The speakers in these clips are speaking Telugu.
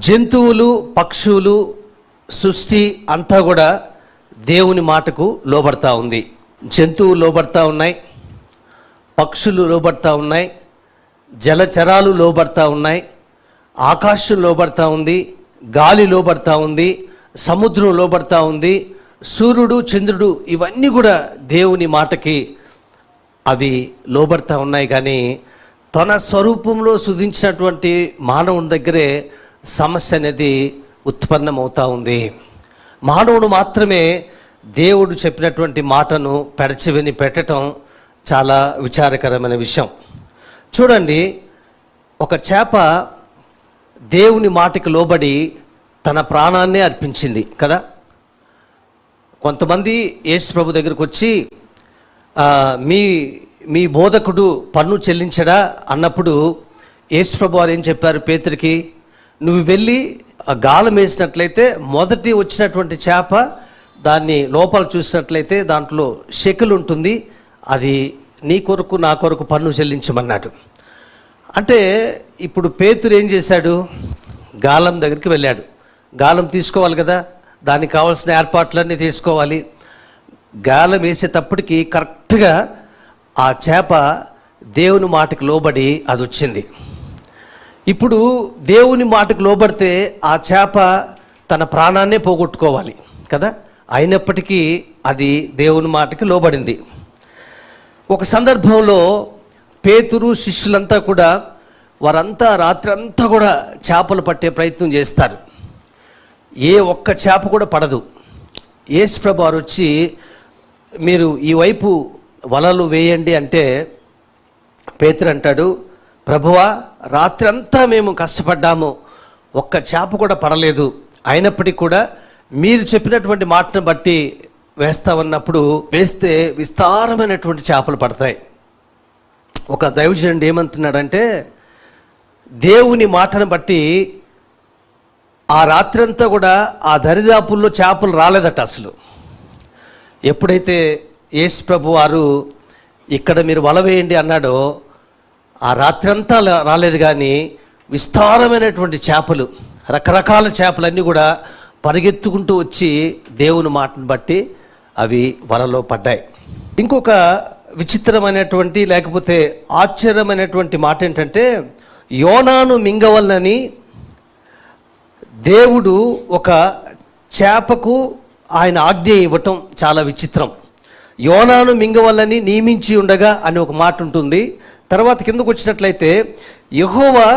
జంతువులు, పక్షులు, సృష్టి అంతా కూడా దేవుని మాటకు లోబడతా ఉంది. జంతువులు లోబడతా ఉన్నాయి, పక్షులు లోబడతా ఉన్నాయి, జలచరాలు లోబడతా ఉన్నాయి, ఆకాశం లోబడతా ఉంది, గాలి లోబడతా ఉంది, సముద్రం లోబడతా ఉంది, సూర్యుడు, చంద్రుడు ఇవన్నీ కూడా దేవుని మాటకి అవి లోబడతా ఉన్నాయి. కానీ తన స్వరూపంలో సృజించినటువంటి మానవుని దగ్గరే సమస్య అనేది ఉత్పన్నమవుతూ ఉంది. మానవుడు మాత్రమే దేవుడు చెప్పినటువంటి మాటను పెడచెవిని పెట్టడం చాలా విచారకరమైన విషయం. చూడండి, ఒక చేప దేవుని మాటకి లోబడి తన ప్రాణాన్నే అర్పించింది కదా. కొంతమంది యేసు ప్రభు దగ్గరకు వచ్చి మీ బోధకుడు పన్ను చెల్లించడా అన్నప్పుడు యేసు ప్రభు వారు ఏం చెప్పారు పేతురికి, నువ్వు వెళ్ళి గాలం వేసినట్లయితే మొదటి వచ్చినటువంటి చేప దాన్ని లోపల చూసినట్లయితే దాంట్లో షెకెల్ ఉంటుంది, అది నీ కొరకు నా కొరకు పన్ను చెల్లించమన్నాడు. అంటే ఇప్పుడు పేతురు ఏం చేశాడు, గాలం దగ్గరికి వెళ్ళాడు. గాలం తీసుకోవాలి కదా, దానికి కావాల్సిన ఏర్పాట్లన్నీ తీసుకోవాలి. గాలం వేసేటప్పటికి కరెక్ట్గా ఆ చేప దేవుని మాటకు లోబడి అది వచ్చింది. ఇప్పుడు దేవుని మాటకు లోబడితే ఆ చేప తన ప్రాణాన్నే పోగొట్టుకోవాలి కదా, అయినప్పటికీ అది దేవుని మాటకి లోబడింది. ఒక సందర్భంలో పేతురు శిష్యులంతా కూడా వారంతా రాత్రి అంతా కూడా చేపలు పట్టే ప్రయత్నం చేస్తారు. ఏ ఒక్క చేప కూడా పడదు. యేసు ప్రభు వారు వచ్చి మీరు ఈ వైపు వలలు వేయండి అంటే పేతురు అంటాడు, ప్రభువా రాత్రి అంతా మేము కష్టపడ్డాము, ఒక్క చేప కూడా పడలేదు, అయినప్పటికీ కూడా మీరు చెప్పినటువంటి మాటను బట్టి వేస్తామన్నప్పుడు వేస్తే విస్తారమైనటువంటి చేపలు పడతాయి. ఒక దైవజనుడు ఏమంటున్నాడంటే, దేవుని మాటను బట్టి ఆ రాత్రంతా కూడా ఆ దరిదాపుల్లో చేపలు రాలేదట. అసలు ఎప్పుడైతే యేసు ప్రభు వారు ఇక్కడ మీరు వల వేయండి అన్నాడో ఆ రాత్రంతా రాలేదు, కానీ విస్తారమైనటువంటి చేపలు, రకరకాల చేపలన్నీ కూడా పరిగెత్తుకుంటూ వచ్చి దేవుని మాటను బట్టి అవి వలలో పడ్డాయి. ఇంకొక విచిత్రమైనటువంటి లేకపోతే ఆశ్చర్యమైనటువంటి మాట ఏంటంటే, యోనాను మింగవలనని దేవుడు ఒక చేపకు ఆయన ఆజ్ఞ ఇవ్వటం చాలా విచిత్రం. యోనాను మింగవలని నియమించి ఉండగా అని ఒక మాట ఉంటుంది. తర్వాత కిందకు వచ్చినట్లయితే యెహోవా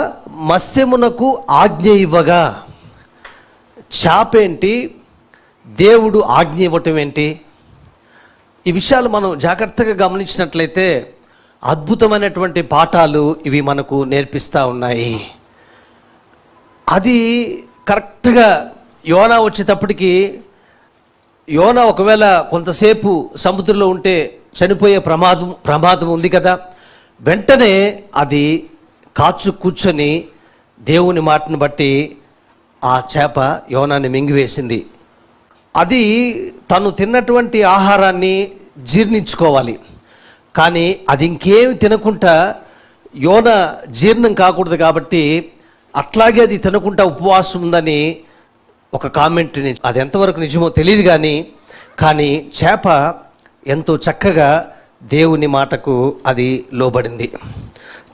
మత్స్యమునకు ఆజ్ఞ ఇవ్వగా, చేప ఏంటి, దేవుడు ఆజ్ఞ ఇవ్వటం ఏంటి? ఈ విషయాలు మనం జాగ్రత్తగా గమనించినట్లయితే అద్భుతమైనటువంటి పాఠాలు ఇవి మనకు నేర్పిస్తూ ఉన్నాయి. అది కరెక్ట్గా యోనా వచ్చేటప్పటికి, యోనా ఒకవేళ కొంతసేపు సముద్రంలో ఉంటే చనిపోయే ప్రమాదం ఉంది కదా, వెంటనే అది కాచు కూర్చొని దేవుని మాటను బట్టి ఆ చేప యోనాన్ని మింగివేసింది. అది తను తిన్నటువంటి ఆహారాన్ని జీర్ణించుకోవాలి, కానీ అది ఇంకేమి తినకుండా యోన జీర్ణం కాకూడదు కాబట్టి అట్లాగే అది తినకుండా ఉపవాసం ఉందని ఒక కామెంట్ని, అది ఎంతవరకు నిజమో తెలియదు కానీ చేప ఎంతో చక్కగా దేవుని మాటకు అది లోబడింది.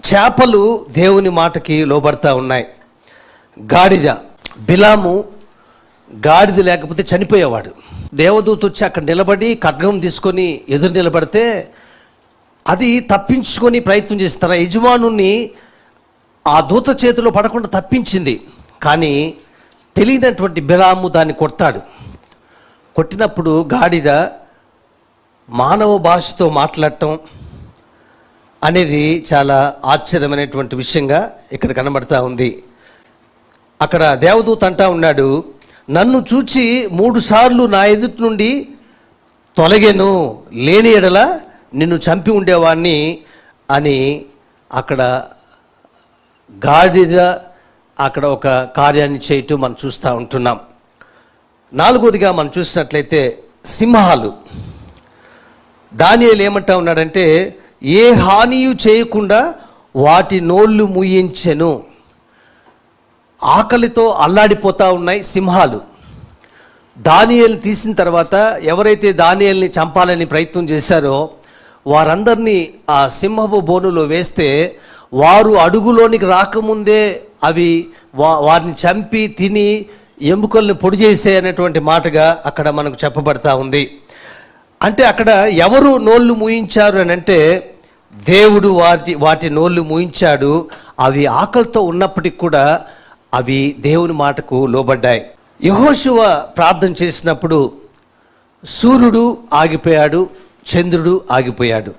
చేపలు దేవుని మాటకి లోబడతా ఉన్నాయి. గాడిద, బిలాము గాడిద లేకపోతే చనిపోయేవాడు. దేవదూత వచ్చి అక్కడ నిలబడి ఖడ్గం తీసుకొని ఎదురు నిలబడితే అది తప్పించుకొని ప్రయత్నం చేసి తన యజమానుని ఆ దూత చేతిలో పడకుండా తప్పించింది. కానీ తెలియనటువంటి బిలాము దాన్ని కొడతాడు. కొట్టినప్పుడు గాడిద మానవ భాషతో మాట్లాడటం అనేది చాలా ఆశ్చర్యమైనటువంటి విషయంగా ఇక్కడ కనబడతా ఉంది. అక్కడ దేవదూత అంటా ఉన్నాడు, నన్ను చూచి 3 సార్లు నా ఎదుటి నుండి తొలగెను, లేని ఎడల నిన్ను చంపి ఉండేవాణ్ణి అని. అక్కడ గాడిద అక్కడ ఒక కార్యాన్ని చేయటం మనం చూస్తూ ఉంటున్నాం. 4వదిగా మనం చూసినట్లయితే సింహాలు. దానియేలు ఏమంటా ఉన్నాడంటే, ఏ హానియు చేయకుండా వాటి నోళ్ళు ముయించెను. ఆకలితో అల్లాడిపోతూ ఉన్నాయి సింహాలు. దానియేలు తీసిన తర్వాత ఎవరైతే దానియేలుని చంపాలని ప్రయత్నం చేశారో వారందరినీ ఆ సింహపు బోనులో వేస్తే వారు అడుగులోనికి రాకముందే అవి వారిని చంపి తిని ఎముకల్ని పొడి చేసే అనేటువంటి మాటగా అక్కడ మనకు చెప్పబడతా ఉంది. అంటే అక్కడ ఎవరు నోళ్ళు మూయించారు అని అంటే దేవుడు వాటి నోళ్ళు మూయించాడు. అవి ఆకలితో ఉన్నప్పటికి కూడా అవి దేవుని మాటకు లోబడ్డాయి. యెహోషువ ప్రార్థన చేసినప్పుడు సూర్యుడు ఆగిపోయాడు, చంద్రుడు ఆగిపోయాడు.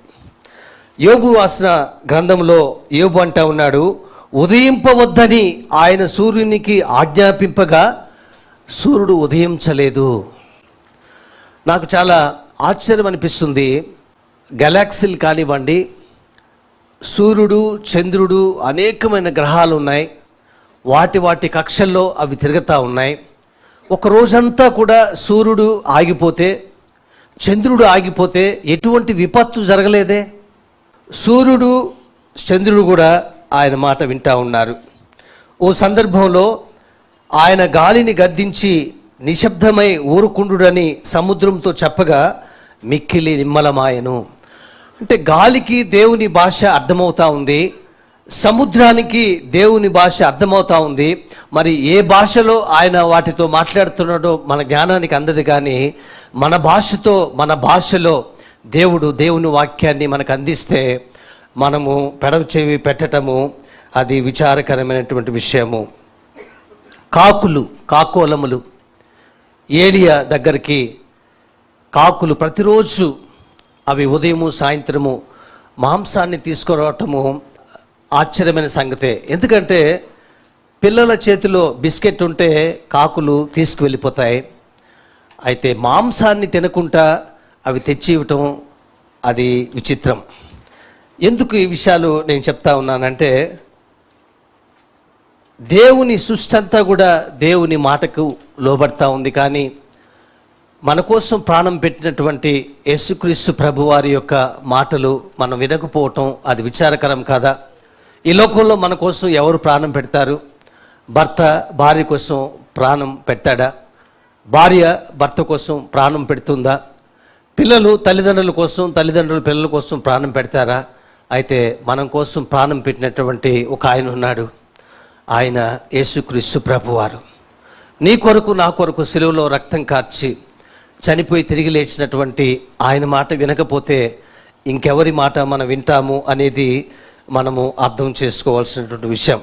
యోబు రాసిన గ్రంథంలో యోబు అంటా ఉన్నాడు, ఉదయింపవద్దని ఆయన సూర్యునికి ఆజ్ఞాపింపగా సూర్యుడు ఉదయించలేదు. నాకు చాలా ఆశ్చర్యం అనిపిస్తుంది. గెలాక్సీలు కానివ్వండి, సూర్యుడు, చంద్రుడు, అనేకమైన గ్రహాలు ఉన్నాయి. వాటి కక్షల్లో అవి తిరుగుతూ ఉన్నాయి. ఒక రోజంతా కూడా సూర్యుడు ఆగిపోతే, చంద్రుడు ఆగిపోతే ఎటువంటి విపత్తు జరగలేదే. సూర్యుడు, చంద్రుడు కూడా ఆయన మాట వింటా ఉన్నారు. ఓ సందర్భంలో ఆయన గాలిని గద్దించి నిశ్శబ్దమై ఊరుకుండుడని సముద్రంతో చెప్పగా మిక్కిలి నిమ్మలమాయను. అంటే గాలికి దేవుని భాష అర్థమవుతా ఉంది, సముద్రానికి దేవుని భాష అర్థమవుతా ఉంది. మరి ఏ భాషలో ఆయన వాటితో మాట్లాడుతున్నాడో మన జ్ఞానానికి అందదు. కానీ మన భాషలో దేవుని వాక్యాన్ని మనకు అందిస్తే మనము పెడవ చెవి పెట్టటము అది విచారకరమైనటువంటి విషయము. కాకోలములు ఏలియా దగ్గరికి కాకులు ప్రతిరోజు అవి ఉదయము సాయంత్రము మాంసాన్ని తీసుకురావటము ఆశ్చర్యమైన సంగతే. ఎందుకంటే పిల్లల చేతిలో బిస్కెట్ ఉంటే కాకులు తీసుకువెళ్ళిపోతాయి. అయితే మాంసాన్ని తినకుండా అవి తెచ్చి ఇవ్వటం అది విచిత్రం. ఎందుకు ఈ విషయాలు నేను చెప్తా ఉన్నానంటే దేవుని సృష్టి అంతా కూడా దేవుని మాటకు లోబడతా ఉంది. కానీ మన కోసం ప్రాణం పెట్టినటువంటి యేసుక్రీస్తు ప్రభు వారి యొక్క మాటలు మనం వినకపోవటం అది విచారకరం కాదా? ఈ లోకంలో మన కోసం ఎవరు ప్రాణం పెడతారు? భర్త భార్య కోసం ప్రాణం పెడతాడా? భార్య భర్త కోసం ప్రాణం పెడుతుందా? పిల్లలు తల్లిదండ్రుల కోసం, తల్లిదండ్రులు పిల్లల కోసం ప్రాణం పెడతారా? అయితే మనం కోసం ప్రాణం పెట్టినటువంటి ఒక ఆయన ఉన్నాడు. ఆయన యేసుక్రీస్తు ప్రభువారు. నీ కొరకు నా కొరకు సిలువలో రక్తం కార్చి చనిపోయి తిరిగి లేచినటువంటి ఆయన మాట వినకపోతే ఇంకెవరి మాట మనం వింటాము అనేది మనము అర్థం చేసుకోవాల్సినటువంటి విషయం.